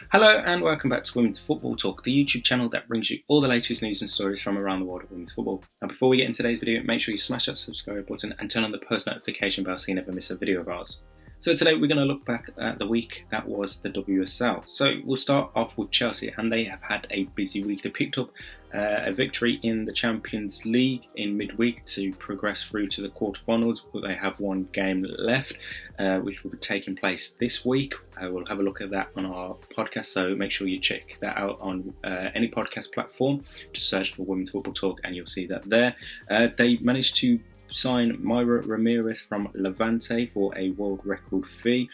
Hello and welcome back to Women's Football Talk, the YouTube channel that brings you all the latest news and stories from around the world of women's football. Now before we get into today's video, make sure you smash that subscribe button and turn on the post notification bell so you never miss a video of ours. So today we're going to look back at the week that was the WSL. So we'll start off with Chelsea, and they have had a busy week. They picked up a victory in the Champions League in midweek to progress through to the quarterfinals, but they have one game left, which will be taking place this week. We'll have a look at that on our podcast, so make sure you check that out on any podcast platform. Just search for Women's Football Talk and you'll see that there. They managed to sign Mayra Ramirez from Levante for a world record fee.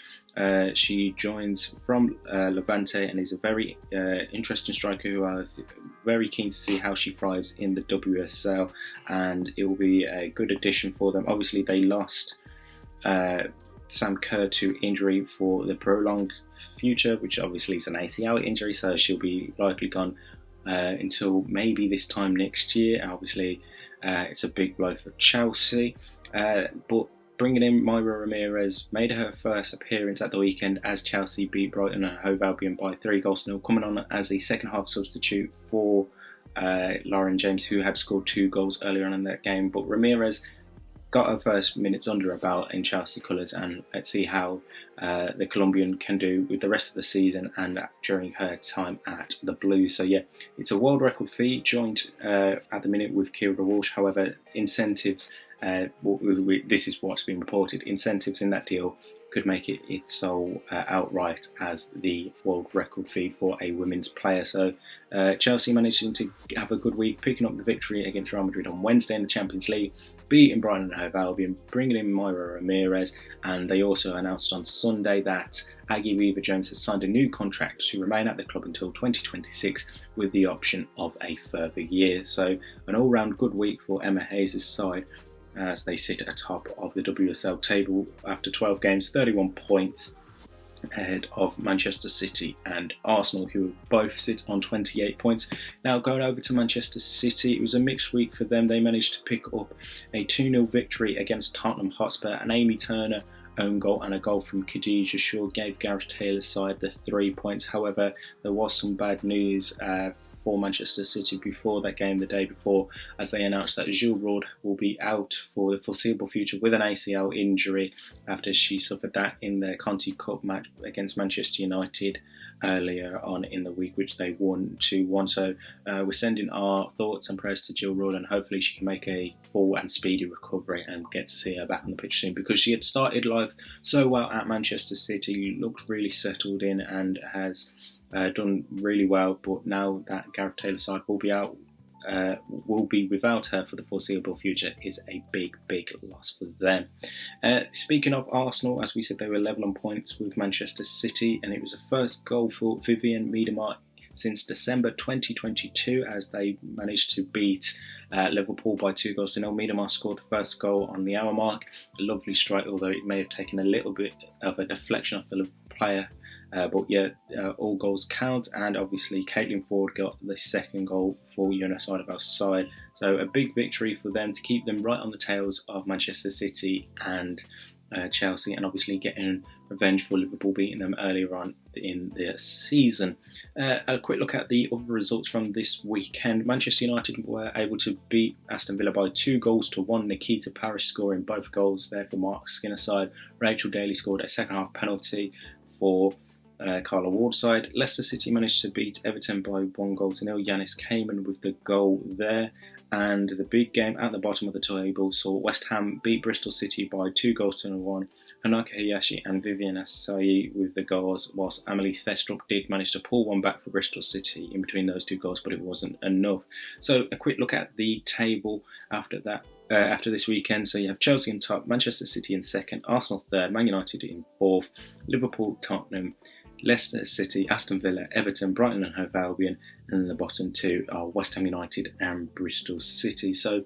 She joins from Levante and is a very interesting striker who are very keen to see how she thrives in the WSL, and it will be a good addition for them. Obviously they lost Sam Kerr to injury for the prolonged future, which obviously is an ACL injury, so she'll be likely gone until maybe this time next year. Obviously it's a big blow for Chelsea, but bringing in Mayra Ramirez made her first appearance at the weekend as Chelsea beat Brighton and Hove Albion by 3-0, coming on as the second half substitute for Lauren James, who had scored 2 goals earlier on in that game. But Ramirez got her first minutes under her belt in Chelsea colours, and let's see how the Colombian can do with the rest of the season and during her time at the Blues. So yeah, it's a world record fee, joined at the minute with Jill Roord. However, incentives, this is what's been reported, incentives in that deal could make it its sole outright as the world record fee for a women's player. So Chelsea managing to have a good week, picking up the victory against Real Madrid on Wednesday in the Champions League, beating Brighton and Hove Albion, bringing in Mayra Ramirez, and they also announced on Sunday that Aggie Weaver-Jones has signed a new contract to remain at the club until 2026 with the option of a further year. So an all-round good week for Emma Hayes' side as they sit atop of the WSL table after 12 games, 31 points ahead of Manchester City and Arsenal, who both sit on 28 points. Now going over to Manchester City, it was a mixed week for them. They managed to pick up a 2-0 victory against Tottenham Hotspur, and Amy Turner own goal and a goal from Khadija Shaw gave Gareth Taylor's side the 3 points. However, there was some bad news for Manchester City before that game the day before, as they announced that Jill Roord will be out for the foreseeable future with an ACL injury after she suffered that in the Conti Cup match against Manchester United earlier on in the week, which they won 2-1. So we're sending our thoughts and prayers to Jill Roord, and hopefully she can make a full and speedy recovery and get to see her back on the pitch soon, because she had started life so well at Manchester City, looked really settled in and has done really well. But now that Gareth Taylor's side will be without her for the foreseeable future is a big loss for them. Speaking of Arsenal, as we said, they were level on points with Manchester City, and it was the first goal for Vivianne Miedema since December 2022 as they managed to beat Liverpool by 2-0. Miedema scored the first goal on the hour mark. A lovely strike, although it may have taken a little bit of a deflection off the Liverpool player. But yeah, all goals count, and obviously Caitlin Ford got the second goal for United of our side. So a big victory for them to keep them right on the tails of Manchester City and Chelsea, and obviously getting revenge for Liverpool beating them earlier on in the season. A quick look at the other results from this weekend. Manchester United were able to beat Aston Villa by 2-1. Nikita Parrish scoring both goals there for Mark Skinner's side. Rachel Daly scored a second half penalty for Carla Ward's side. Leicester City managed to beat Everton by 1-0. Yanis Cayman with the goal there. And the big game at the bottom of the table saw West Ham beat Bristol City by 2-1. Hanaka Hayashi and Vivian Asai with the goals, whilst Amelie Thestrup did manage to pull one back for Bristol City in between those 2 goals, but it wasn't enough. So a quick look at the table after that. After this weekend, so you have Chelsea in top, Manchester City in second, Arsenal third, Man United in fourth, Liverpool, Tottenham, Leicester City, Aston Villa, Everton, Brighton and Hove Albion, and then the bottom 2 are West Ham United and Bristol City. So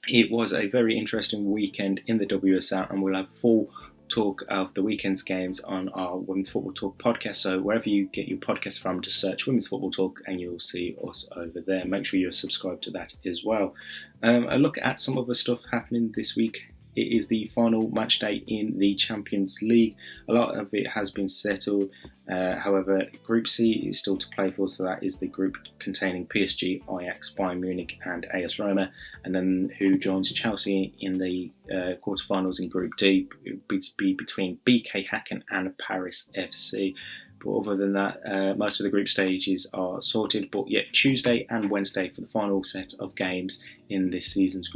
it was a very interesting weekend in the WSL, and we'll have full talk of the weekend's games on our Women's Football Talk podcast. So wherever you get your podcast from, just search Women's Football Talk and you'll see us over there. Make sure you're subscribed to that as well. A look at some of the stuff happening this week it is the final match day in the Champions League. A lot of it has been settled. However, Group C is still to play for, so that is the group containing PSG, Ajax, Bayern Munich and AS Roma, and then who joins Chelsea in the quarterfinals in Group D. It would be between BK Häcken and Paris FC. But other than that, most of the group stages are sorted. But yet Tuesday and Wednesday for the final set of games in this season's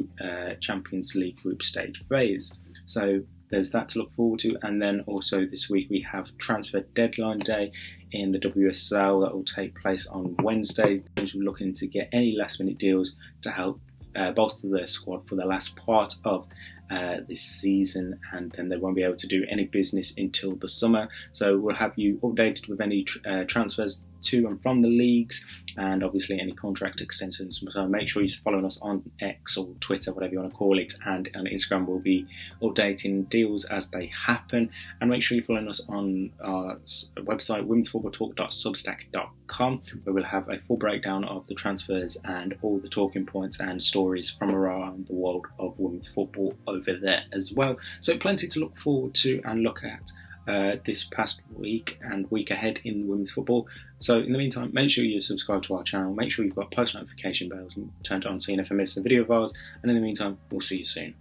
Champions League group stage phase. So there's that to look forward to. And then also this week we have transfer deadline day in the WSL that will take place on Wednesday. We're looking to get any last minute deals to help bolster their squad for the last part of this season, and then they won't be able to do any business until the summer. So we'll have you updated with any transfers to and from the leagues, and obviously any contract extensions. So make sure you're following us on X or Twitter, whatever you want to call it, and on Instagram we'll be updating deals as they happen. And make sure you're following us on our website, womensfootballtalk.substack.com, where we'll have a full breakdown of the transfers and all the talking points and stories from around the world of women's football over there as well. So plenty to look forward to and look at this past week and week ahead in women's football. So in the meantime, make sure you subscribe to our channel, make sure you've got post notification bells turned on so you never miss a video of ours, and in the meantime, we'll see you soon.